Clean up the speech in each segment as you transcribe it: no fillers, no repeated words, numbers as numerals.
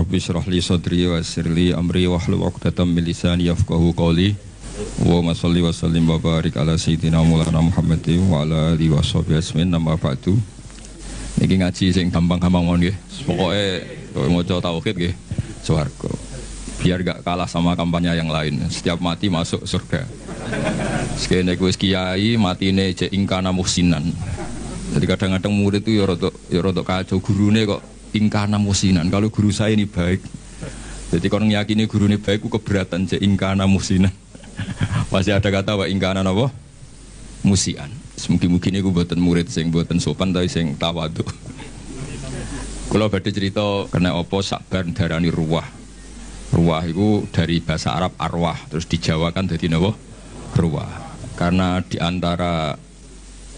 Rabbi shrah li sadri wa yassir li amri wahlul 'uqdatam min lisani yafqahu qawli. Wa sholli wa sallim wa barik ala sayyidina Maulana Muhammadin wa ala alihi washabihi ajmain. Nama ba'du. Niki ngaji sing gampang-gampang mawon nggih. Pokoke maca tauhid nggih swarga. Biar gak kalah sama kampanye yang lain. Setiap mati masuk surga. Sekene wis kiai matine jek ingkana muhsinan. Jadi kadang-kadang murid itu ya rodok kacau, gurune kok ingkana muhsinan. Kalau guru saya ini baik. Jadi kalau ngiyakini guru ini baik, ku keberatan cek ingkana muhsinan. Masih ada kata wa ingkana apa? Musian. Mungkin ini ku buatan murid sing buatan sopan tapi sing tawadhu. Kalau badhe cerita kena apa Sakban darani ruwah. Ruwah itu dari bahasa Arab arwah, terus dijawakan jadi napa? Ruwah. Karena di antara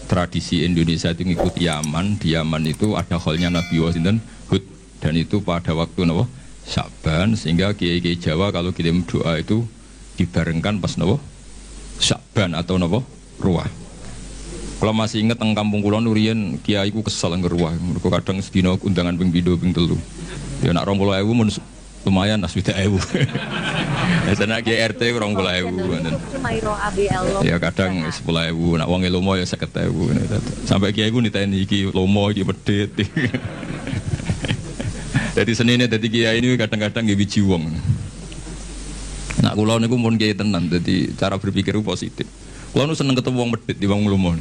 tradisi Indonesia itu ngikuti Yaman, di Yaman itu ada kholnya Nabi Wasinten Hud, dan itu pada waktu napa? Sya'ban, sehingga kiai-kiai Jawa kalau kirim doa itu dibarengkan pas napa? Sya'ban atau napa? Ruwah. Kalau masih ingat teng kampung kula nurian kiai ku kesel ngger ruwah. Mergo kadang sedina undangan ping 2 ping 3. Ya nak 20.000 lumayan as 20.000. Sana kiai RT 20.000 ngoten. Ya kadang 10.000, nak wong lomo ya 50.000. Sampai kiai ku niteni iki lomo iki medhit. Jadi senine dadi kiai ini kadang-kadang nggih wiji wong. Nak kula niku mun kiai tenan, dadi cara berpikir positif. Kula nu seneng ketemu wong medhit di wong lomo.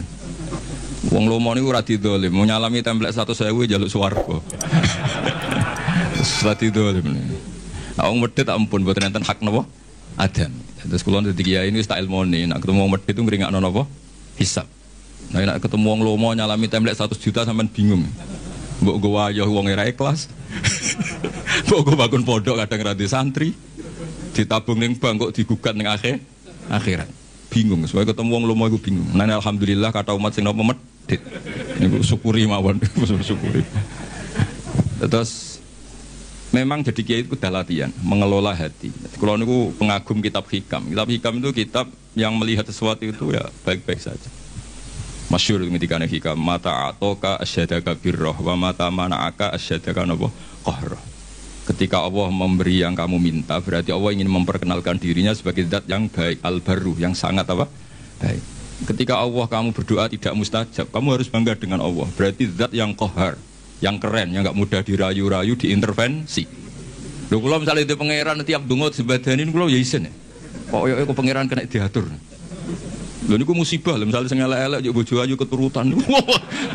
Wong lomo niku ora didolim, mau nyalami templek 100.000 njaluk swarga. Ora didolim. Nah, wong medhit ampun mboten enten hak napa? Adam. Terus kula dadi kiai ini wis tak ilmoni, nak ketemu wong medhit itu ngringakno napa? Hisab. Nah, nak ketemu wong lomo nyalami templek 100 juta sampean bingung. Mbok go wayah wong ora ikhlas. Mbok go bangun pondok kadang ra di santri. Ditabung ning bank kok digugat ning akhirat. Bingung, soalnya ketemu wong lomo iku bingung. Nah, alhamdulillah kata umat sing napa medhit. Niku syukuri mawon, syukuri. Terus memang jadi kiai itu udah latihan mengelola hati. Kalau niku pengagum kitab hikam. Kitab hikam itu kitab yang melihat sesuatu itu ya baik-baik saja. Masyhur ketika hikam mata atoka asyadaka birroh wa mata mana'aka asyadaka napa qahrah. Ketika Allah memberi yang kamu minta, berarti Allah ingin memperkenalkan dirinya sebagai zat yang baik, al-barru, yang sangat apa? Baik. Ketika Allah kamu berdoa tidak mustajab, kamu harus bangga dengan Allah. Berarti zat yang qahar, yang keren, yang enggak mudah dirayu-rayu, diintervensi. Lho kula misalnya itu pangeran tiap donga dibadanin kula ya isin. Pokoke kok pangeran kena diatur. Lho niku musibah lho, misalnya sing elek-elek yo bojo ayu keturutan.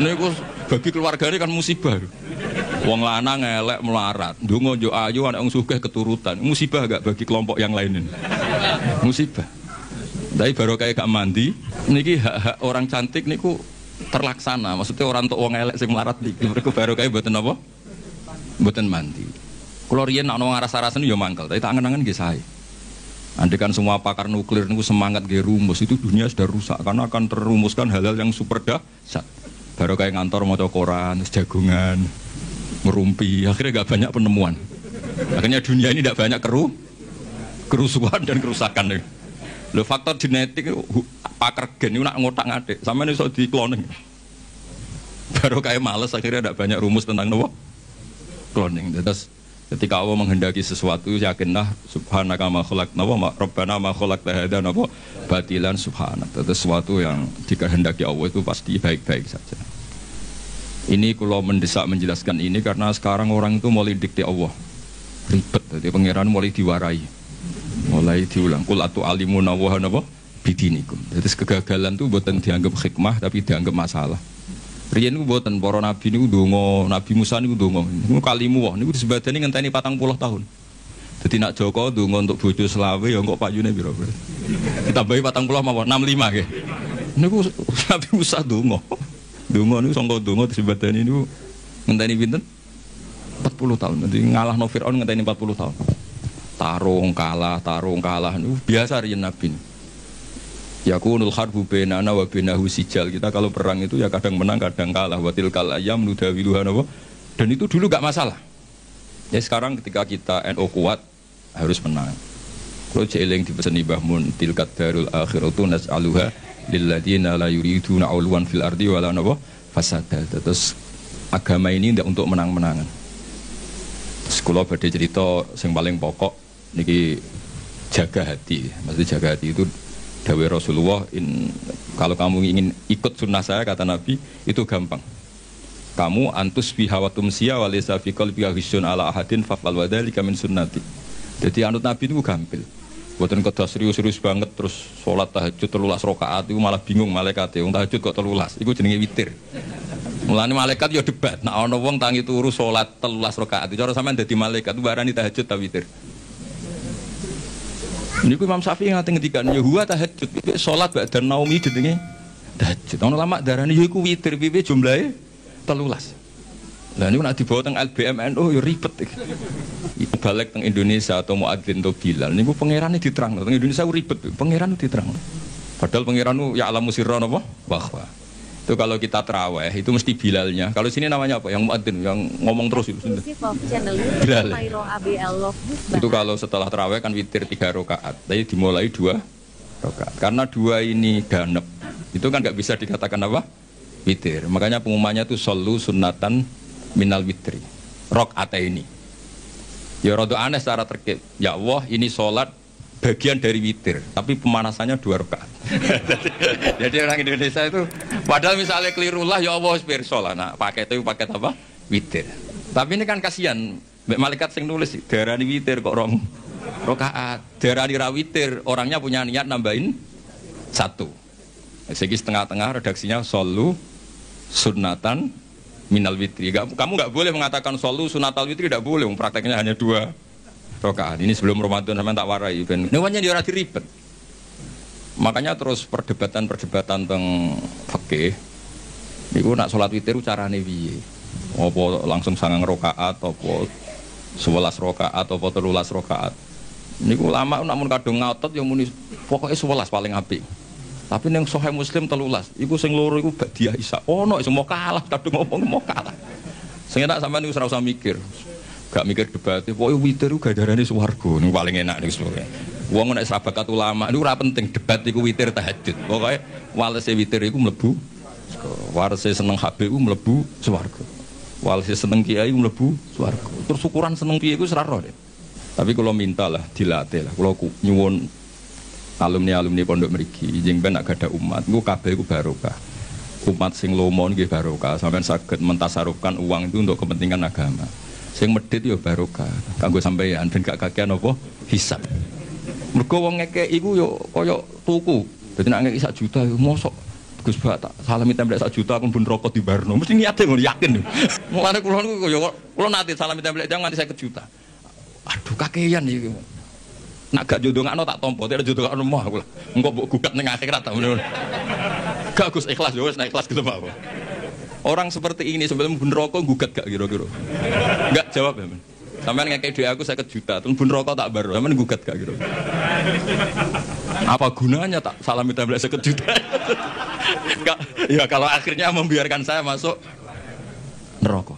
Niku bagi keluargane kan musibah. Wong lanang elek melarat, ndonga yo ayu anak wong sugih keturutan. Musibah gak bagi kelompok yang lain? Musibah. Tapi baru kayak gak mandi, niki hak-hak orang cantik niku terlaksana. Maksudnya orang tok wong elek sing melarat niki mergo baru kayak mboten apa? Mboten mandi. Kula riyen nek ana ngaras-arasen yo mangkel, tapi tak angen-angen nggih sae. Andekan semua pakar nuklir niku semangat nggih rumus, itu dunia sudah rusak karena akan terumuskan hal-hal yang super dahsyat. Baru kayak ngantor maca koran, jagungan, merumpi, akhirnya gak banyak penemuan. Akhirnya dunia ini tidak banyak kerusuhan dan kerusakan. Loh, faktor genetik pakar gen itu nak ngotak-ngatik sama ini soal di cloning. Baru kayak males akhirnya tidak banyak rumus tentang apa? Cloning. Terus ketika Allah menghendaki sesuatu, yakinlah subhanaka ma khalaqna wa rabbana ma khalaqta hadza napa batilan subhanak. Terus sesuatu yang dikehendaki Allah itu pasti baik-baik saja. Ini kalau mendesak menjelaskan ini karena sekarang orang itu mulai dikte Allah ribet, jadi pangeran mulai diwarai, mulai diulang kul atu alimuna wa napa bidinikum. Jadi kegagalan itu bukan dianggap hikmah tapi dianggap masalah. Riyen niku bukan para nabi niku ndonga, Nabi Musa niku ndonga. Niku kalimu wah niku disebadani ngenteni 40 tahun. Jadi nak Joko ndonga untuk bojo selawe ya kok payune piro? Ditambahi 40 mawon 65 nggih. Niku Nabi Musa ndonga. Donga niku sangka donga disebadani niku ngenteni pinten? 40 tahun. Nanti ngalahno Firaun ngenteni 40 tahun. Tarung kalah niku biasa riyen Nabi. Yakunul harbu bainana wa bainahu sijal. Kita kalau perang itu ya kadang menang, kadang kalah. Wa tilkal ayyam nudawiluha napa? Dan itu dulu enggak masalah. Ya sekarang ketika kita NU kuat harus menang. Kalau jeeling dipeseni Mbah Mun tilkat darul akhiratu nas'aluha lilladzina la yuriduna 'uluwan fil ardi wala napa fasada. Terus agama ini tidak untuk menang-menangan. Sekolah badhe cerita sing paling pokok niki jaga hati. Maksudnya jaga hati itu dawuh Rasulullah, kalau kamu ingin ikut sunnah saya kata Nabi itu gampang. Kamu antus bihawatum sia walisa fi qalbika ghisyun ala ahadin fafal wa dzalika min sunnati. Jadi anut Nabi itu gampil. Mboten kedah serius-serius banget terus salat tahajud 13 rakaat itu malah bingung malaikat wong tahajud kok 13. Iku jenenge witir. Mulane malaikat ya debat. Nek ana wong tangi turu salat 13 rakaat, cara sampean dadi malaikat barani tahajud ta witir. Niku Imam Syafi'i ngate ngendikan ya huwa tahajud. Salat ba'da naumi jenenge tahajud. Ana ulama darani ya iku witir piye jumlahe 13. Lah niku nek dibawa teng LBMNU ya ribet iki. Iku balik teng Indonesia atau muadzin atau Bilal niku pangerane diterangno. Teng Indonesia ribet, pangeran diterangno. Padahal pangeran ya alamu sirra napa? Wahwa. Itu kalau kita tarawih itu mesti Bilalnya. Kalau sini namanya apa? Yang muadzin yang ngomong terus itu. Bilal. Itu kalau setelah tarawih kan witir 3 rakaat. Tapi dimulai 2 rakaat. Karena 2 ini ganep. Itu kan enggak bisa dikatakan apa? Witir. Makanya pengumumannya itu shollu sunnatan minal witri. Rakaat ini. Ya rada aneh secara terkait. Ya Allah, ini sholat bagian dari witir, tapi pemanasannya 2 rakaat. Jadi orang Indonesia itu padahal misalnya keliru lah ya Allah spir sholat. Nah, pakai itu pakai apa? Witir. Tapi ini kan kasihan. Malaikat sing nulis darani witir kok rong rakaat. Darani ra witir, orangnya punya niat nambahin 1. Segi setengah-tengah redaksinya shollu sunnatan minal witri. Kamu nggak boleh mengatakan shollu sunnatal witri, tidak boleh. Prakteknya hanya 2 rakaat. Ini sebelum Ramadan sampai tak warai. Newanya dia ora diribet. Makanya terus perdebatan tentang fikih. Niku nak sholat witir carane piye? Apa langsung 9 rakaat apa 11 rakaat apa 13 rakaat? Niku ulama namun kadung ngotot yang muni pokoknya 11 paling apik. Tapi yang Sahih Muslim 13, iku sing loro iku badiah Isya. Ono sing mau kalah, kadung ngomong mau kalah. Sing enak sampean niku ora usah mikir. Gak mikir debat, pokoke witir iku gandarane swarga. Niku paling enak niku semoga. Wong nek sahabat ulama niku ora penting debat iku witir tahajud. Pokoke walese witir iku mlebu walese seneng Habib iku mlebu swarga. Walese seneng kiai iku mlebu swarga. Terus ukuran seneng piye iku ora roh. Tapi kalau minta lah dilatih lah. Kalau nyuwun alumni pondok mriki jeng ben nak gadah umat niku kabeh iku barokah. Umat sing lomo nggih barokah, sampean saged mentasarufkan uang itu untuk kepentingan agama. Sing medhit ya barokah kanggo sampeyan ben gak kakean apa hisab. Mergo wong ngekek iku ya kaya tuku. Dadi nek ngekek 1 juta ya mosok Gus Bak tak salami templek 1 juta pun ben rokok di barno. Mesti niate ngono yakin. Mulane kula niku kula nate salami templek jangan nganti 50 juta. Aduh kakean iki. Nak gak jodohno tak tampa, tidak jodohno mah aku lah. Engko mbok gugat ning akhirat ta ngono. Gak Gus ikhlas yo wis nek ikhlas gitu apa. Orang seperti ini sebelum bun rokok gugat gak kira-kira. Enggak jawab ya. Sampeyan ngekek dhuwit aku 50 juta, terus bun rokok tak baro. Sampeyan gugat gak kira. Apa gunanya tak salami templek 50 juta? Enggak, ya kalau akhirnya membiarkan saya masuk neraka.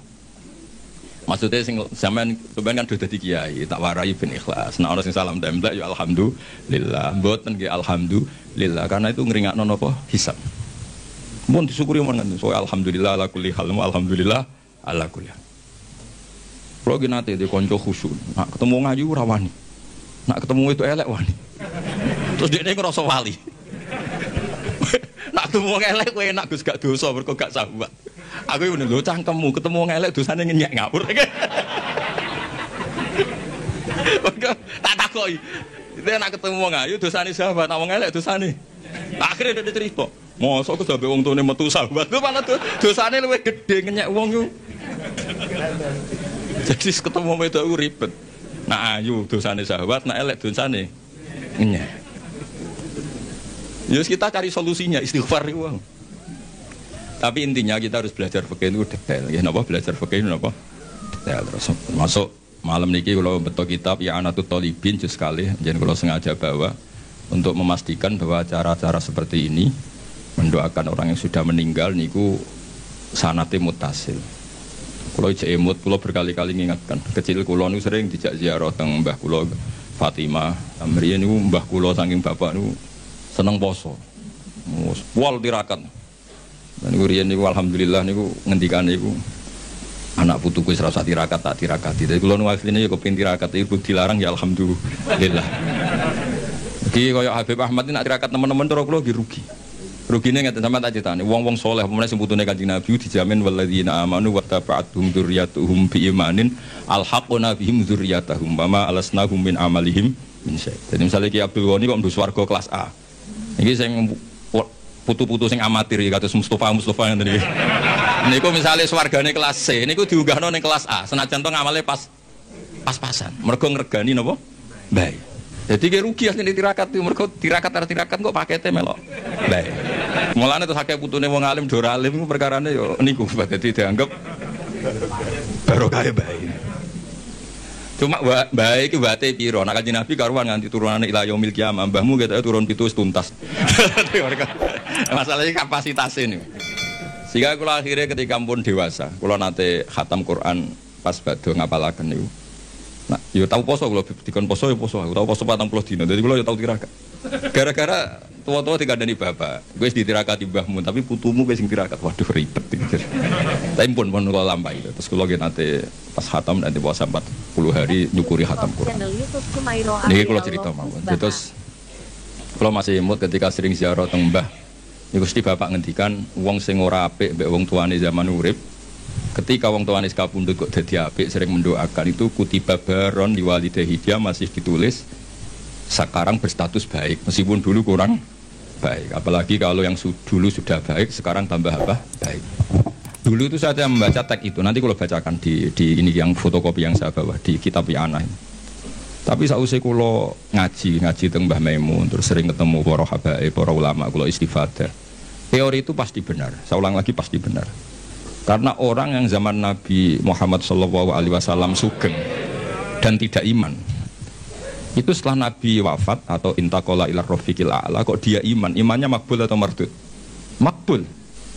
Maksudnya sing sampean kan sudah dadi kiai, tak warai ben ikhlas. Nah orang sing salam templek ya alhamdulillah. Mboten nggih alhamdulillah karena itu ngringakno napa hisab. Mun disyukuri mawon so alhamdulillah ala kulli hal, alhamdulillah ala kulli hal. Kulo ki nate di kanca khusyuk. Nak ketemu ngayu ora wani. Nak ketemu itu elek wani. Terus dekne ngrasa wali. Nak ketemu elek kowe enak Gus gak dosa mergo gak sahabat. Aku ini lho cangkemmu ketemu ngelek dosane ngenyek ngawur. Tak takoki. Dia nak ketemu wong ayu dosane sahabat, nak wong elek dosane. Akhirnya dia cerita. Mosok aku sampe wong tuane metu sahabat. Lho malah dosane luwih gedhe ngenyek wong yo. Jadi ketemu wedok ku ribet. Nak ayu dosane sahabat, nak elek dosane ngenyek. Yus kita cari solusinya istighfar iku. Tapi intinya kita harus belajar fikih itu detail. Ya napa belajar fikih itu napa? Detail terus masuk malam niki kalau betul kitab ya Anatut Thalibin juz sekali. Jadi kalau sengaja bawa untuk memastikan bahwa cara-cara seperti ini mendoakan orang yang sudah meninggal niku sanate mutasil. Kalau jemut kula berkali-kali mengingatkan. Kecil kula niku sering dijak ziarah teng Mbah kula Fatimah. Amriyen niku Mbah kula saking bapak niku seneng poso. Wal tirakat. Dan niku riyen niku alhamdulillah niku ngendikan niku Anak putuku wis ora usah tirakat tak tirakati. Dadi kula nu asline ya kepengin tirakat iku dilarang ya alhamdulillah. Iki kaya Habib Ahmad ini nak tirakat teman-teman cara kula rugi. Rugine ngeten sampean tak critani, wong-wong saleh pemene sing putune Kanjeng Nabi dijamin walladzina amanu wa taba'atuhum dzurriyyatuhum bi imanin alhaqna bihim dzurriyyatahum wa ma alasnahum min amalihim min syai'. Jadi misalnya Ki Abdul Ghani kok ndus swarga kelas A. Iki sing putu-putu sing amatir kados Mustafa ngene iki. Niku misale swargane kelas C, niku diunggahno ning kelas A, senajan to ngamale pas-pasan. Mergo ngregani napa? Baik. Jadi ki rugi asline tirakat itu mergo tirakat kok pakete melok. Baik. Mulane terus akeh putune wong alim do ora alim perkarane yo niku dadi dianggap barokah baik. Cuma baik iki wate piro? Nek Kanjeng Nabi karuan nganti turunane ila yaumil qiyamah, mbahmu ketok turun 7 wis tuntas. Masalahnya kapasitas ini. Sehingga kula akhirnya ketika pun dewasa, kula nate khatam Quran pas badhe ngapalaken niku. Nah, yo tau poso kula dikon poso yo poso, tau poso 40 dina. Dadi kula yo tau tirakat. Gara-gara tua-tua dikandani bapak, gue wis ditirakati mbahmu, tapi putumu gue sing tirakat. Waduh ribet iki. Tapi pun kula lampahi. Terus kula ge nate pas khatam nanti puasa 40 hari nyukuri khatam Quran. Niki kula cerita mawon. Terus kula masih imut ketika sering ziarah teng mbah. Niku Gusti Bapak ngendikan wong sing ora apik mbek wong tuane zaman urip. Ketika wong tuane kapundhut kok dadi apik sering mendoakan itu kutiba baron di walidahi dia masih ditulis sekarang berstatus baik meskipun dulu kurang baik. Apalagi kalau yang dulu sudah baik sekarang tambah apa? Baik. Dulu itu saya membaca teks itu, nanti kalau bacakan di ini yang fotokopi yang saya bawa di kitab Yana. Tapi sausé kula ngaji teng Mbah Maimun terus sering ketemu para habaib, para ulama kula istifadah. Teori itu pasti benar. Saya ulang lagi pasti benar. Karena orang yang zaman Nabi Muhammad SAW sugeng dan tidak iman. Itu setelah Nabi wafat atau intaqala ila rafiqil a'la kok dia iman. Imannya makbul atau mardud? Makbul.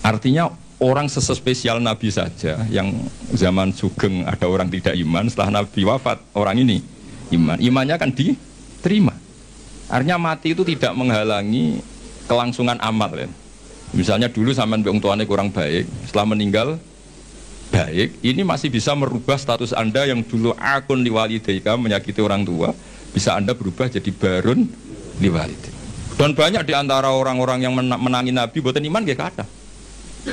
Artinya orang sespesial Nabi saja yang zaman sugeng ada orang tidak iman, setelah Nabi wafat orang ini iman. Imannya kan diterima. Artinya mati itu tidak menghalangi kelangsungan amal ya. Misalnya dulu sampean wong tuane kurang baik, setelah meninggal baik, ini masih bisa merubah status Anda yang dulu akun liwalidaika menyakiti orang tua, bisa Anda berubah jadi barun liwalidaika. Dan banyak di antara orang-orang yang menangi Nabi boten iman nggih kathah.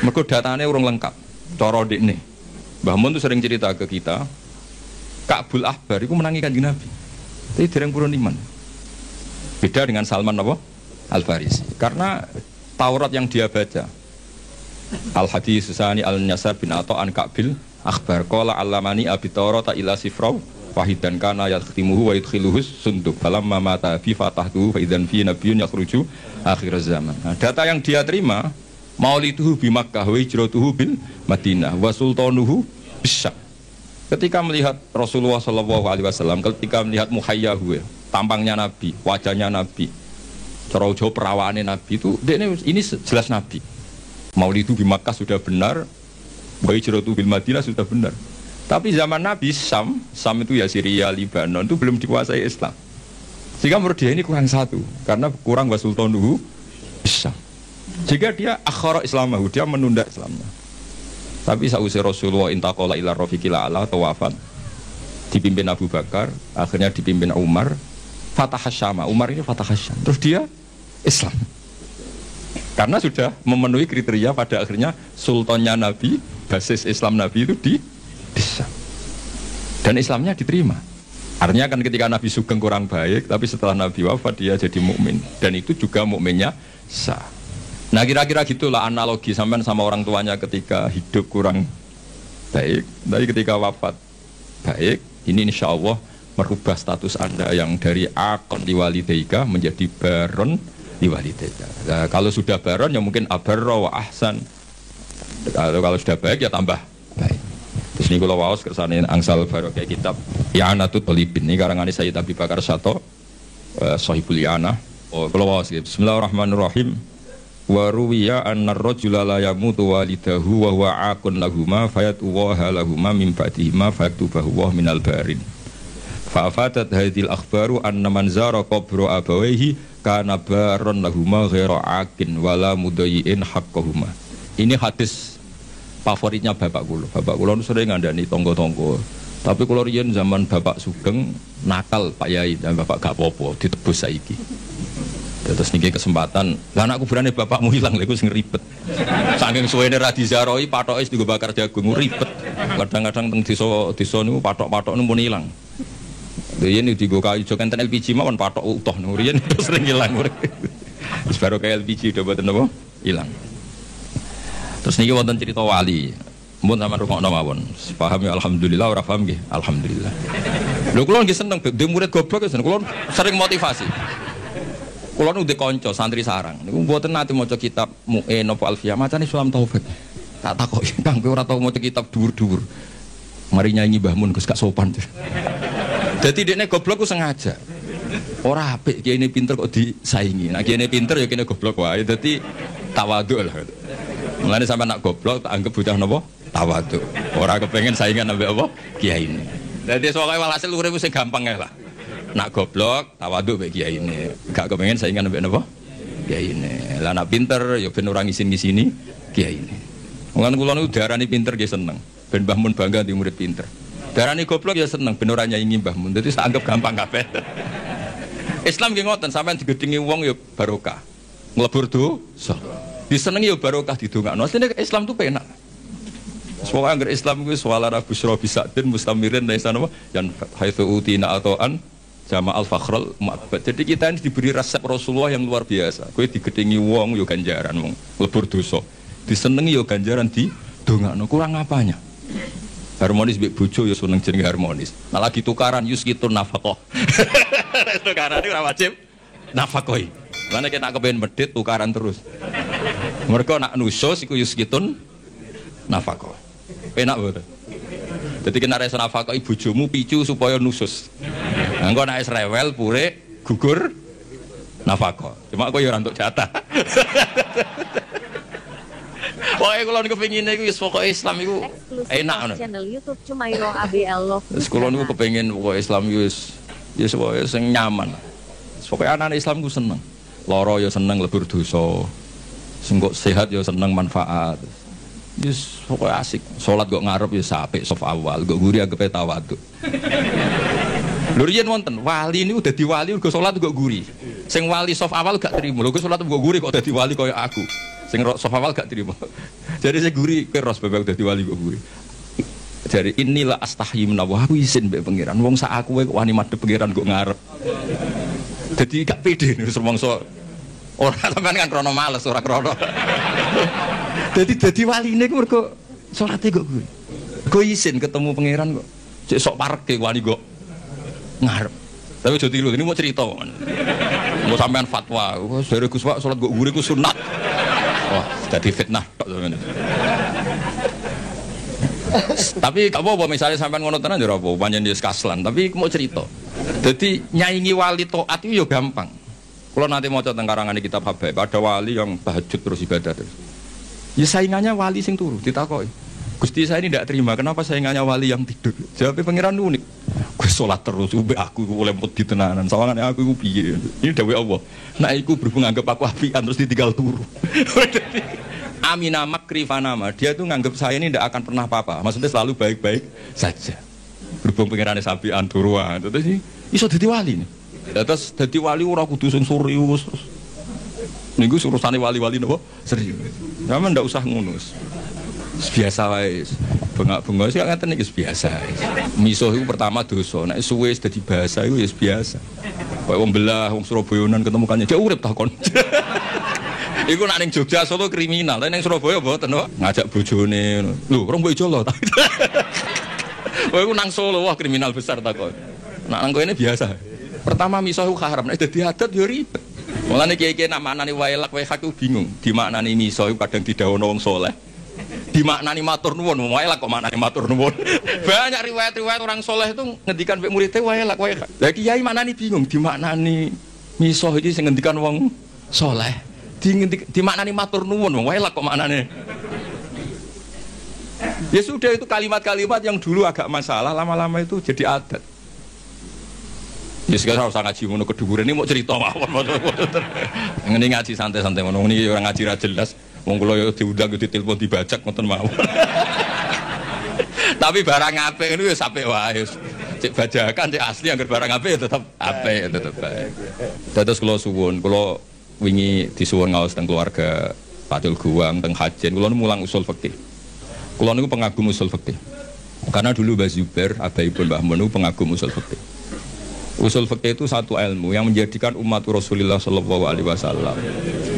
Mergo datane urung lengkap. Cara dekne. Mbah Mun tuh sering cerita ke kita, Ka'bul Ahbar itu menangi Kanjeng Nabi. Tapi dereng purun iman. Beda dengan Salman apa? Al-Farisi. Karena Taurat yang dia baca Al-Hadis Susani Al-Nyasar bin Ata'an Ka'bil Akhbar Qala Al-Lamani Abi Taurat ila sifraw wahidan kana yakhtimuhu wa yudkhiluhus sunduk falamma mata fi fatahtuhu fa idzan fi nabiyyun yakhruju akhir zaman. Nah, data yang dia terima mauliduhu bi Makkah wa hijratuhu bil Madinah wa sultanuhu bisyam. Ketika melihat Rasulullah SAW, ketika melihat muhayyahu tampangnya Nabi, wajahnya Nabi, cara jauh perawaannya Nabi itu, ini jelas Nabi. Maulidu di Makkah sudah benar, wa hijratu bil Madinah sudah benar. Tapi zaman Nabi Sam itu ya Syria, Libanon itu belum dikuasai Islam. Sehingga menurut dia ini kurang satu, karena kurang wa sultanuhu Syam. Jika dia akhara Islamahu, dia menunda Islamnya. Tapi sausai Rasulullah intaqala ila rafiqil a'la atau wafat, dipimpin Abu Bakar, akhirnya dipimpin Umar, Fatah Syam. Umar ini Fatah Syam. Terus dia Islam. Karena sudah memenuhi kriteria pada akhirnya sultannya Nabi, basis Islam Nabi itu di Islam. Dan Islamnya diterima. Artinya kan ketika Nabi sugeng kurang baik, tapi setelah Nabi wafat dia jadi mukmin dan itu juga mukminnya sah. Nah kira-kira gitulah analogi sampean sama orang tuanya ketika hidup kurang baik, tapi ketika wafat baik, ini insya Allah merubah status Anda yang dari akon liwalidaika menjadi baron liwalidaika. Nah, kalau sudah baron ya mungkin abarra wa ahsan. Kalau sudah baik ya tambah baik. Terus ini kalau waos kersane angsal barokah kitab I'anatul Talibin ini karangane Sayyid Abi Bakar Sato Sahibul I'anah. Oh kalau waos Bismillahirrahmanirrahim. Wa ruwiya anna ar-rajula la yamutu walidahu wa huwa aqun lahumma fayatuwaha lahumma min ba'dihima fayaktubahu wa minal barin. Fa'afatat hadhil akhbaru anna man zara qabra abawayhi kana baron lahumma ghaira aqin wala mudayyin haqqahuma. Ini hadis favoritnya bapak kula. Bapak kula nu sering ngandani tangga-tangga. Tapi kula riyen zaman Bapak Sugeng nakal Pak Yai dan Bapak gak apa-apa ditebus saiki. Terus niki kesempatan, lah anak kuburane bapakmu ilang lha iku sing ribet. Saking suwene ra diziarahi patoke dienggo bakar jagung ribet. Kadang-kadang teng desa niku patok-patok niku pun ilang. Riyen dienggo kayu jo kenten LPG mawon patok utuh niku riyen sering ilang. Wis baru kayak LPG udah boten napa ilang. Terus niki wonten cerita wali. Mun sampean rungokno mawon. Paham ya alhamdulillah, ora paham nggih alhamdulillah. Lho kula nggih seneng dhe murid goblok ya kula sering motivasi. Kula nu ndek kanca santri sarang. Niku mboten nate maca kitab Mu'in apa Alfiyah, macane Sulam Taufik. Tak takoki, "Kang kowe ora tau maca kitab dhuwur-dhuwur." Mari nyanyi Mbah Mun Gus gak sopan. Dadi dekne goblok ku sengaja. Ora apik kiye pinter kok disaingi. Nek kiye pinter ya kene goblok wae. Dadi tawadhu lah. Mulane sampean nak goblok tak anggap bocah napa? Tawadhu. Ora kepengin saingan ambek apa? Kiai ini. Dadi soalé walhasil urip sing gampang ae lah. Nak goblok tawadhu mbek kiai ini. Gak kepengin saingan ambek napa? Kiai ini. Lah nak pinter ya ben ora ngisin-ngisini kiai ini. Wong kula niku darani pinter nggih seneng. Ben Mbah Mun bangga di murid pinter. Darani goblok ya seneng ben ora nyaingi Mbah Mun. Dadi tak anggap gampang kabeh. Islam nggih ngoten, sampean digedhingi wong ya barokah. Nglebur dosa. Disenengi ya barokah didongakno. Asline Islam tuh penak. Semoga anggar Islam itu sualara busra bisadin mustamirin dari sana yang haitsu utina atoan jama'al fakhrul ma'bad. Jadi kita ini diberi resep Rasulullah yang luar biasa. Kowe digedhingi wong yo ganjaran wong lebur dosa. Disenengi yo ganjaran didongakno. Kurang apanya? Harmonis mbek bojo yo seneng jenenge harmonis. Nah lagi tukaran yuskitun nafaqah. Tukaran itu ora wajib nafaqoi. Lan nek nak kepen medhit tukaran terus. Mereka nak nusus iku yuskitun nafaqah. Penak betul. Jadi kena rasa nafkah ibu bojomu picu supaya nusus. Engko nek rewel pure gugur nafkah. Cuma aku ya ora entuk jatah. Pokoke kula niku kepengin iku wis pokoke Islam iku enak ngono. Channel YouTube Cumairo ABL Love. Wis kula niku kepengin pokoke Islam iku wis pokoke sing nyaman. Pokoke anak Islam ku seneng. Lara ya seneng lebur dosa. Sing kok sehat ya seneng manfaat. Yes, pokoknya asik. Sholat kok ngarep ya sapik sof awal, kok guri agak tawadhu. Lho riyen wonten, wali ini udah diwali uga sholat kok guri. Sing wali sof awal gak terima. Lho kok sholat kok guri kok dadi wali kaya aku. Sing sof awal gak terima. Jadi saya guri keros bebek udah diwali kok guri. Jadi inilah astahyi menawa aku izin mbek pangeran. Wong sak aku kok wani madhep pangeran kok ngarep. Dadi gak pede nek rumangsa ora sampean kan krono males ora krono. Jadi wali ini mergo salate kok gue. Gue izin ketemu pangeran kok. Cek sok parek wali kok ngarep. Tapi aja tiru, ini mau cerita kan. Mau sampean fatwa, dari Gus Pak salat kok gure ku sunat. Wah, jadi fitnah tok sampean. Tapi gak apa-apa misalnya sampean ngono tenan ya ora apa, pancen wis kaslan, tapi mau cerita. Jadi nyaingi wali taat itu ya gampang. Kalau nanti mau tentang karangan kitab Habaib, ada wali yang tahajud terus ibadah terus. Ya saingannya wali sing turu ditakoki. Gusti saya ini tidak terima, kenapa saingannya wali yang tidur? Jawabnya pangeran unik. Gue sholat terus, ube aku oleh mut di tenanan. Soalnya aku piye. Ini dawuh Allah. Nah, aku berhubung anggap aku apian terus ditinggal turu. Amina makri fanama. Dia tuh nganggap saya ini tidak akan pernah apa-apa. Maksudnya selalu baik-baik saja. Berhubung pangeran sapian turuan. Terus ini iso dadi wali nih. Terus dadi wali ora kudu sing serius. Niku urusane wali-wali napa? Serius. Sampeyan ndak usah ngono. Biasa wae. Bengak-bengok sik ngaten iki biasa. Misuh iku pertama dosa. Nek suwe dadi bahasa iku ya biasa. Kayak wong belah, wong Surabayanan ketemu kanjeng, "Cek urip takon." Iku nek ning Jogja Solo kriminal, nek ning Surabaya mboten kok. Ngajak bojone ngono. Lho, rong mbok Jolo ta. Kowe iku nang Solo wah kriminal besar takon. Nek nang kene biasa. Pertama misuh iku haram, nek dadi adat ya ribet. Mulane kiai-kiai nak maknani wailak wae aku bingung. Dimaknani miso iku kadang didhawuhna wong saleh. Dimaknani matur nuwun, wailak kok maknani matur nuwun. Banyak riwayat-riwayat orang saleh itu ngendikan mek muridé wailak wae. Lah kiai maknani bingung, dimaknani miso iki sing ngendikan wong saleh. Dimaknani matur nuwun, wailak kok maknane. Ya sudah itu kalimat-kalimat yang dulu agak masalah, lama-lama itu jadi adat. Ya sekarang harus ngaji ngono keduguran ini mau cerita mawon. Ngene ngaji santai-santai ngono iki ora ngaji ra jelas. Wong kula yo diundang yo ditelepon dibajak ngoten mawon. Tapi barang apik niku wis apik wae. Cek bajakan cek asli anggar barang apik tetep apik tetep baik. Dados kula suwun, kula wingi disuwun ngaos teng keluarga Fatul Guwang teng Hajen, kula mulang usul fikih. Kula niku pengagum usul fikih. Karena dulu Mbah Zubair, abaipun Mbah Mun pengagum usul fikih. Usul fikih itu satu ilmu yang menjadikan umat Rasulullah sallallahu alaihi wasallam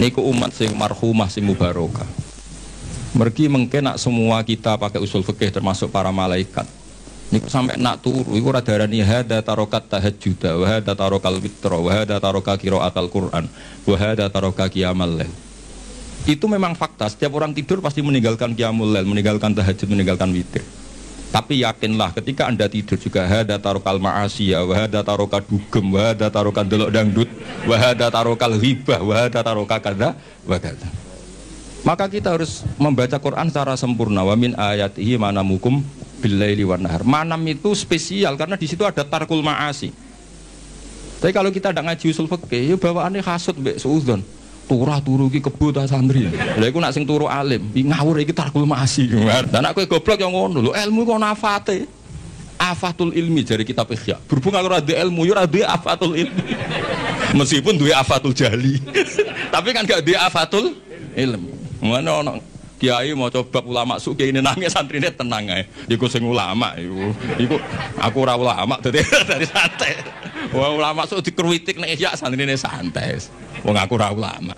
niku umat sing marhumah sing mubarokah. Mergi mungkin nak semua kita pakai usul fikih termasuk para malaikat. Niku sampai nak turu iku ora darani hada tarokat tahajjud wa hada tarokal witra wa hada taroka qiraatul Quran wa hada taroka qiyamal lail. Itu memang fakta, setiap orang tidur pasti meninggalkan qiyamul lail, meninggalkan tahajud, meninggalkan witir. Tapi yakinlah ketika Anda tidur juga hada tarokal ma'asiyah wa hada taroka dugem wa hada taroka delok dangdut wa hada tarokal ghibah wa hada taroka kada wa kada. Maka kita harus membaca Quran secara sempurna. Wa min ayatihi manamukum billaili wan nahar. Manam itu spesial karena di situ ada tarkul ma'asi. Tapi kalau kita tidak ngaji usul fikih, ya bawaannya hasud mbek suudzon. Turah turu iki kebo ta santri. Lha iku nak sing turu alim, iki ngawur iki tarkul ma'asi. Lah nek kowe goblok yo ngono lho, ilmu kok nafate. Afatul ilmi jari kitab Ihya. Berhubung kalau ada ilmu yo ora duwe afatul ilmi. Meskipun duwe afatul jali. Tapi kan gak duwe afatul ilmi. Mana ono kiai mau coba ulama suki ini nangis santrine tenang ae. Iku sing ulama iku aku ora ulama dadi dari santai. Wah ulama sok dikruwitik nek ya santrine santai. Wong aku ora ulama.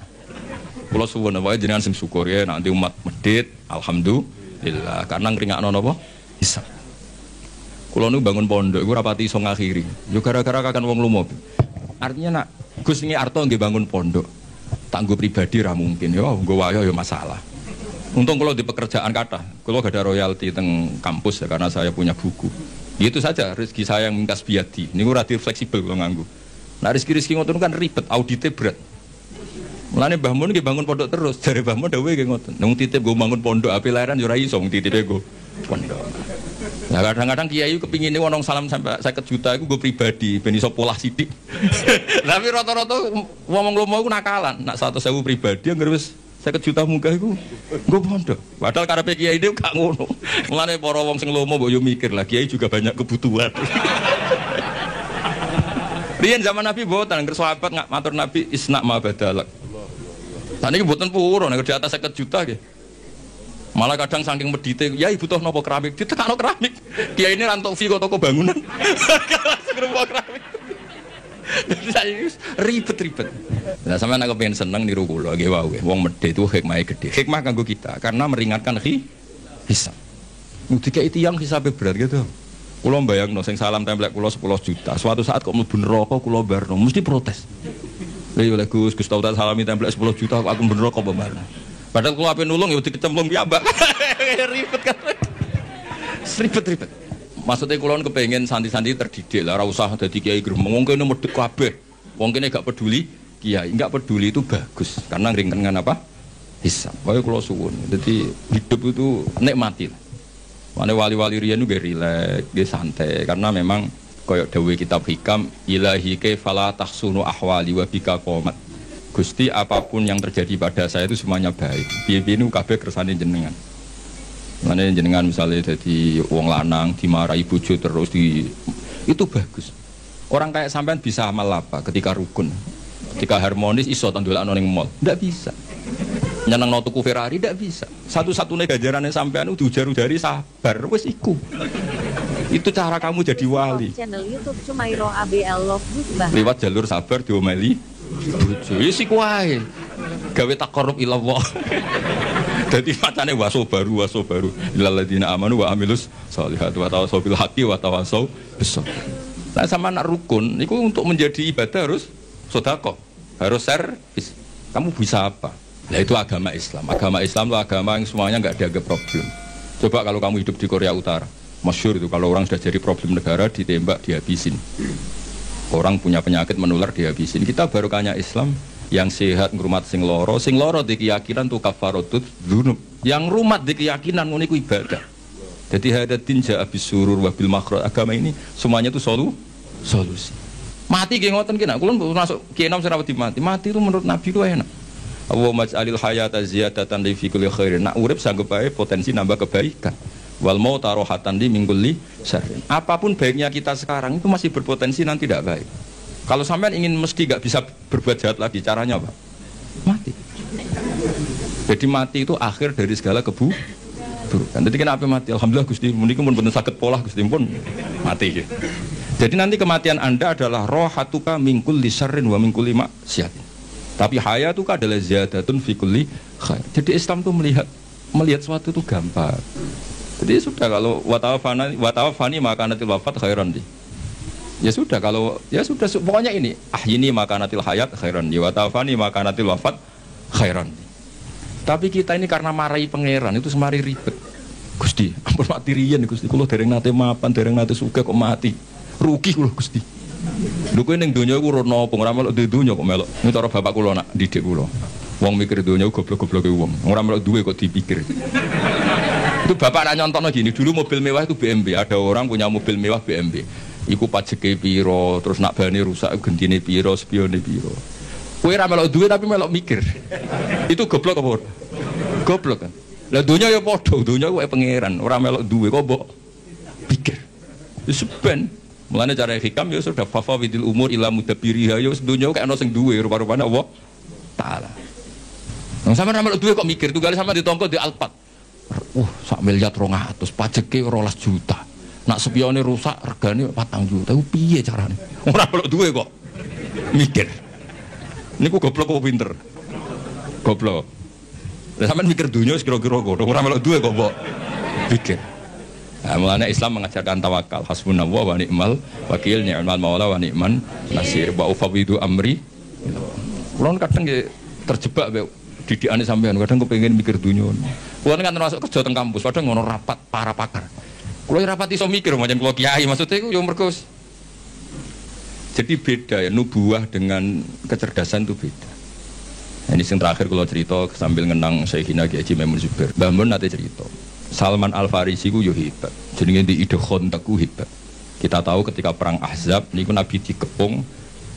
Kula suwun wae jenengan sing syukur ya nanti umat medhit alhamdulillah karena ngringakno napa? Hisab. Kula nu bangun pondok iku ora pati iso ngakhiri. Yo gara-gara kakan wong lumo. Artinya nak Gus ngi arto nggih bangun pondok. Tak nggo pribadi ra mungkin yo nggo wayo yo masalah. Untung kalau di pekerjaan kata, kalau gak ada royalti teng kampus ya karena saya punya buku. Itu saja rezeki saya yang mingkas biadi. Ini relatif fleksibel kalau nganggu. Nah rezeki ngoten kan ribet, auditnya berat. Mulane Mbah Mun nggih bangun pondok terus, jare Mbah Mun dawuhe nggih ngoten. Nung titip go bangun pondok api lahiran yo ora iso titipe go pondok. Nah kadang-kadang kiai kepingine wong salam sampai 50 juta iku go pribadi ben iso polah sithik. Tapi rata-rata wong lomo iku nakalan, nak 100.000 pribadi anggere wis 50 juta munggah iku nggo pondok. Padahal karepe kiai itu gak ngono. Mulane para wong sing lomo mbok yo mikir lah, kiai juga banyak kebutuhan. Riyen zaman Nabi boten ngger sahabat ngak matur Nabi isna ma badalak. Saniki mboten purun nek di atas 50 juta nggih. Malah kadang saking medite, ya butuh napa keramik, ditekano keramik. Kiai ini rantok fi kok toko bangunan. Segera keramik. Ribet-ribet. Nah sampeyan nek pengen seneng niru kula nggih wae. Wong medhe itu hikmahe gede. Hikmah kanggo kita karena meringankan hisab. Dikai tiyang hisabe berat gitu. Kula mbayangno sing salam templek kula 10 juta. Suatu saat kok mlebu neraka kula barno mesti protes. Lha yo Gus tau tak salami templek 10 juta kok aku mlebu neraka apa barno. Padahal kula ape nulung ya dikecemplung piyambak. Ribet kan. Ribet. Maksudnya kula kepengin santri-santri terdidik lah, ora usah dadi kiai gremeng. Wong kene medhit kabeh. Wong kene gak peduli kiai, enggak peduli itu bagus karena ngringkenkan apa? Hisab. Wae kula suwun. Dadi hidup itu nikmati. Mane wali-wali riyen nggih rileks, nggih santai karena memang kaya dawuh kitab hikam ilahi kaifala tahsunu ahwali wa bika qomat. Gusti apapun yang terjadi pada saya itu semuanya baik. Piye-piye niku kabeh kersane jenengan. Mane jenengan misalnya dadi wong lanang dimarahi bojo terus itu bagus. Orang kayak sampean bisa amal apa ketika rukun? Ketika harmonis iso tandolakno ning mall. Ndak bisa. Nyenengno tuku Ferrari ndak bisa. Satu-satunya ganjarane sampean itu diujar-ujari sabar wis iku. Itu cara kamu jadi wali. Channel YouTube Cumairo ABL Love Gus Bah. Lewat jalur sabar diomeli bojo. Wis iku wae. Gawe taqarrub ila Allah. Dadi macane waso baru. Illal ladzina amanu wa amilus sholihati wa tawassaw bil haqqi wa tawassaw bis sabr. Nah sama anak rukun niku untuk menjadi ibadah harus sedekah, harus servis. Kamu bisa apa? Nah itu agama Islam. Agama Islam itu agama yang semuanya enggak dianggap problem. Coba kalau kamu hidup di Korea Utara, masyhur itu kalau orang sudah jadi problem negara ditembak dihabisin. Orang punya penyakit menular dihabisin. Kita barokahnya Islam yang sehat ngrumat sing loro di keyakinan tu kafaratut dzunub. Yang rumat di keyakinan ngono iku ibadah. Jadi hadatin ja'a bisurur wa bil makhraj. Agama ini semuanya itu solusi. Mati nggih ngoten ki nak kula masuk Kiai Nom sing mati. Mati itu menurut Nabi itu enak. Allahumma ij'alil hayata ziyadatan li fi kulli khairin. Nak urip sanggup bae potensi nambah kebaikan. Wal mauta rohatan li min kulli syarrin. Apapun baiknya kita sekarang itu masih berpotensi nanti tidak baik. Kalau sampean ingin mesti gak bisa berbuat jahat lagi, caranya apa? Mati. Jadi mati itu akhir dari segala keburukan. Jadi kenapa mati? Alhamdulillah Gusti, menika pun bener saged polah Gusti pun mati. Jadi nanti kematian Anda adalah rohatuka min kulli syarrin wa min kulli maksiatin. Tapi hayatuka adalah ziyadatun fi kulli khair. Jadi Islam itu melihat sesuatu itu gampang. Jadi sudah kalau watawafani maka natil wafat khairan di. Ya sudah kalau ya sudah pokoknya ini ahyini maka natil hayat khairan di, watawafani maka natil wafat khairan di. Tapi kita ini karena marahi pangeran itu semari ribet. Gusti, ampun mati riyen Gusti, kula dereng nate mapan, dereng nate sugih kok mati. Rugi kula Gusti. Lho kowe ning donya iku ora napa, ora melok donya kok melok. Ini cara bapak kula nak didik kula. Wong mikir donya goblok-gobloke wong. Ora melok duwe kok dipikir. Itu bapak nak nyontono gini, dulu mobil mewah itu BMW, ada orang punya mobil mewah BMW. Iku pajeke piro, terus nak bane rusak gentine piro, spione piro. Kowe ora melok duwe tapi melok mikir. Itu goblok apa? Goblok kan. Lah donya ya padha, donya kowe pangeran, ora melok duwe kok mbok pikir. Wis ben. Mulane cara hikam ya sudah fafawidil umur ila mudabbiriha ya donya kok ana sing duwe rupa-rupane Allah taala. Nang sampeyan melok duwe kok mikir, tunggale sampeyan ditongko di Alphard. Sak miliar 200, pajeke 12 juta. Nak spione rusak regane 4 juta. Ku piye carane? Ora melok duwe kok mikir. Niku goblok kok pinter. Goblok. Lah sampean mikir dunya kira-kira kok ora melok duwe kok mbok pikir. Nah, mulanya Islam mengajarkan tawakal, hasbunallah wa ni'mal wakil, ni'mal maula wa ni'man nasir, wa ufawidu amri. Kulon kadang terjebak didikane sampean, kadang kepengin mikir dunia. Kulon kan termasuk kerja teng kampus, kadang ngono rapat para pakar. Kulon rapat iso mikir macam kulo kiai, maksudnya iku yo mergo. Jadi beda ya, nubuah dengan kecerdasan itu beda. Nah, ini yang terakhir kalau cerita sambil ngenang Syekhina Kiai Haji Maimun Zubair. Mbah Mun nate cerita. Salman Al-Farisi ku yo hebat. Jenenge di ide Khandaq ku hebat. Kita tahu ketika perang Ahzab niku Nabi dikepung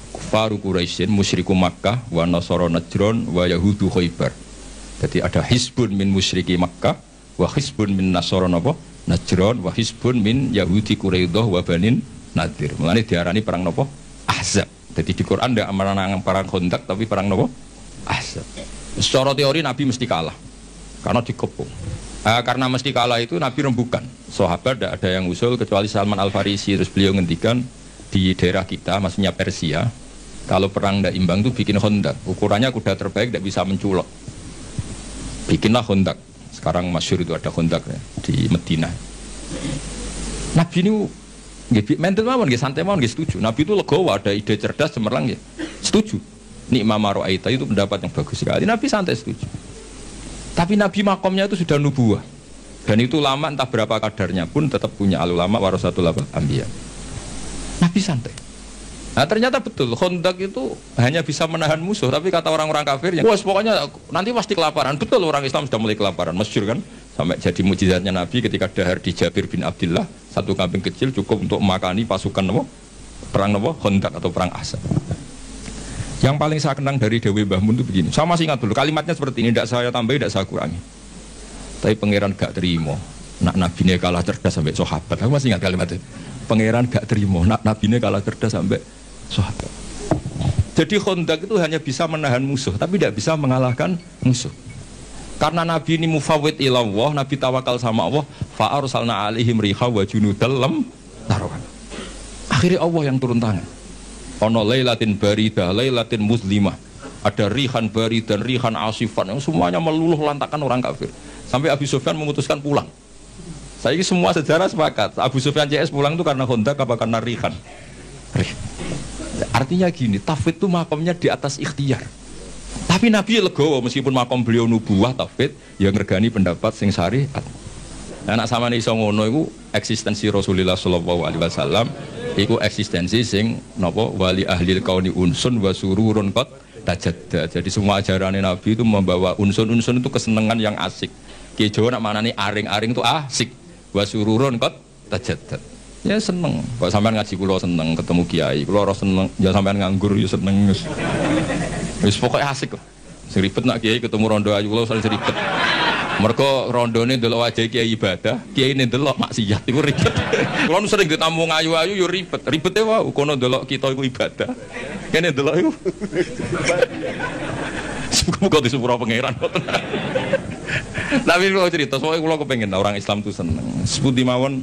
kufaru Quraisyin, musyriku Makkah, wa nasara Najran, wa yahudu Khaibar. Jadi ada hisbun min musyriki Makkah, wa hisbun min nasara napa? Najran, wa hisbun min yahudi Quraidah wa Banin Nadir. Mulane diarani perang napa? Ahzab. Jadi di Quran ndak amarana perang Khandaq tapi perang napa? Ahzab. Secara teori Nabi mesti kalah karena dikepung. Karena mesti kalah itu Nabi rembukan. Sahabat tidak ada yang usul kecuali Salman Al-Farisi. Terus beliau ngendikan di daerah kita, maksudnya Persia, kalau perang tidak imbang itu bikin Khandaq. Ukurannya kuda terbaik tidak bisa menculok. Bikinlah Khandaq. Sekarang masyhur itu ada Khandaq ya, di Madinah. Nabi ini mental mawon, santai mawon, setuju. Nabi itu legowo, ada ide cerdas, cemerlang ya, setuju. Nikmah maro'aita itu pendapat yang bagus sekali. Nabi santai setuju. Tapi Nabi makomnya itu sudah nubuah. Dan itu lama entah berapa kadarnya pun tetap punya ulama warasatul anbiya. Nabi santai. Nah ternyata betul, Khandaq itu hanya bisa menahan musuh. Tapi kata orang-orang kafir, wah pokoknya nanti pasti kelaparan. Betul, orang Islam sudah mulai kelaparan. Masyhur kan? Sampai jadi mukjizatnya Nabi ketika dahar di Jabir bin Abdullah, satu kambing kecil cukup untuk makani pasukan perang Khandaq atau perang Ahzab. Yang paling saya kenang dari Dewi Mbah Mun itu begini. Saya masih ingat dulu kalimatnya seperti ini, tidak saya tambahi, tidak saya kurangi. Tapi pangeran gak terima. Nak nabinya kalah cerdas sampai sahabat. Aku masih ingat kalimat itu. Pangeran gak terima. Nak nabinya kalah cerdas sampai sahabat. Jadi Khandaq itu hanya bisa menahan musuh, tapi tidak bisa mengalahkan musuh. Karena Nabi ini mufawwid ilallah, Nabi tawakal sama Allah. Fa arsalna alaihim riha wa junudal lam tarawhan. Akhirnya Allah yang turun tangan. Ono lailatin baridah, lailatin muslimah. Ada rihan barid dan rihan asifan yang semuanya meluluh lantakan orang kafir. Sampai Abu Sufyan memutuskan pulang. Saya ini semua sejarah sepakat. Abu Sufyan CS pulang itu karena Khandaq apa karena rihan. Artinya gini, tafwid itu makomnya di atas ikhtiar. Tapi Nabi legowo meskipun makom beliau nubuah tafwid yang regani pendapat sing syariat. Anak sama nih ngono itu eksistensi Rasulullah Shallallahu Alaihi Wasallam. Iku eksistensi sing napa wali ahlil kauni unsun wa sururun qad tajadda. Jadi semua ajaran Nabi itu membawa unsun-unsun itu kesenangan yang asik. Ki Jawa nak manani aring-aring itu asik. Wa sururun qad tajadda. Ya seneng. Kok sampean ngaji kula seneng, ketemu kiai kula ora seneng, ya sampean nganggur ya seneng. Wis pokoke asik kok. Seribet nak kiai ketemu rondo ayu kula sering seribet. Mergo rondone ndelok wajah kiai ibadah, kiai ne ndelok maksiat iku ribet. Kula nu sering ditamu ayu-ayu yo ribet. Ribete wae kono ndelok kita iku ibadah. Kene ndelok iku. Semoga disepuro pangeran. Tapi kalau cerita, soalnya kalau kepengen orang Islam itu seneng. Seperti mawon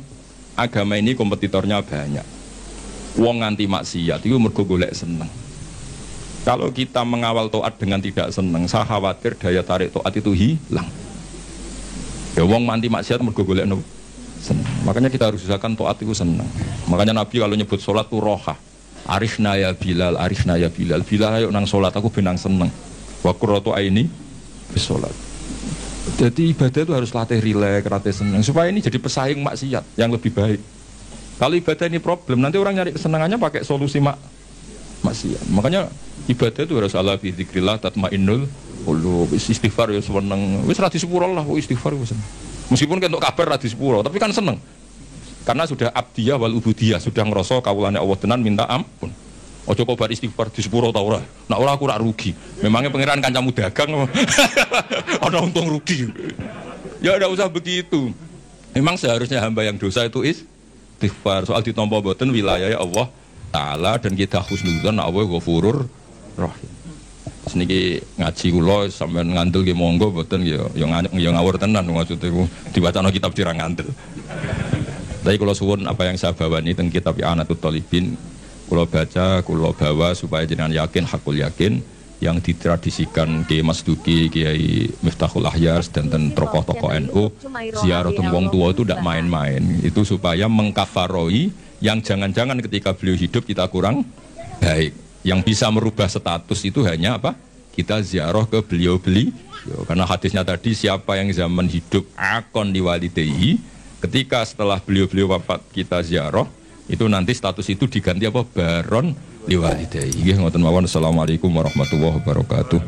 agama ini kompetitornya banyak. Wong nganti maksiat itu mergo golek seneng. Kalau kita mengawal taat dengan tidak seneng, saya khawatir daya tarik taat itu hilang. Ya wong nganti maksiat mergo golek seneng. Makanya kita harus usahakan taat itu seneng. Makanya Nabi kalau nyebut sholat itu roha. Arifna ya Bilal, arifna ya Bilal. Bilal ayo nang sholat aku benang seneng. Wa qurratu aini bis sholat. Jadi ibadah itu harus latih rileks, latih seneng supaya ini jadi pesaing maksiat yang lebih baik. Kalau ibadah ini problem, nanti orang nyari kesenangannya pakai solusi maksiat. Makanya ibadah itu harus ala bi dzikrillah tatmainnul qulub. Istighfar ya seneng. Wis ra disepuro lah istighfar wis. Meskipun kentuk kabar ra disepuro, tapi kan seneng. Karena sudah abdiyah wal ubudiyah, sudah ngerasa kawulane Allah tenan minta ampun. Ojo kok bar istighfar disepuro ta ora. Nek ora aku rak rugi. Memangnya pangeran kancamu dagang. Ana untung rugi. Ya enggak usah begitu. Memang seharusnya hamba yang dosa itu istighfar. Soal ditampa mboten wilayah Allah Ta'ala dan kita husnudzon Allah Ghafurur Rahim. Seniki ngaji kula sampean ngandel nggih monggo mboten ya ngawur tenan maksude ku diwacana kitab dirang ngandel. Tapi kula suwun apa yang saya bawani teng kitab I'anatul Thalibin kula baca, kula bawa supaya jenengan yakin hakul yakin yang ditradisikan Kiai Mas Duki, Kiai Miftahul Ahyar dan tokoh-tokoh NU ziarah wong tua itu tidak main-main. Itu supaya mengkafaroi yang jangan-jangan ketika beliau hidup kita kurang baik. Yang bisa merubah status itu hanya apa? Kita ziarah ke beliau-beliau. Karena hadisnya tadi siapa yang zaman hidup akon liwalidayhi, ketika setelah beliau-beliau wafat kita ziarah, itu nanti status itu diganti apa? Baron liwalidayhi. Ngoten mawon. Assalamualaikum warahmatullahi wabarakatuh.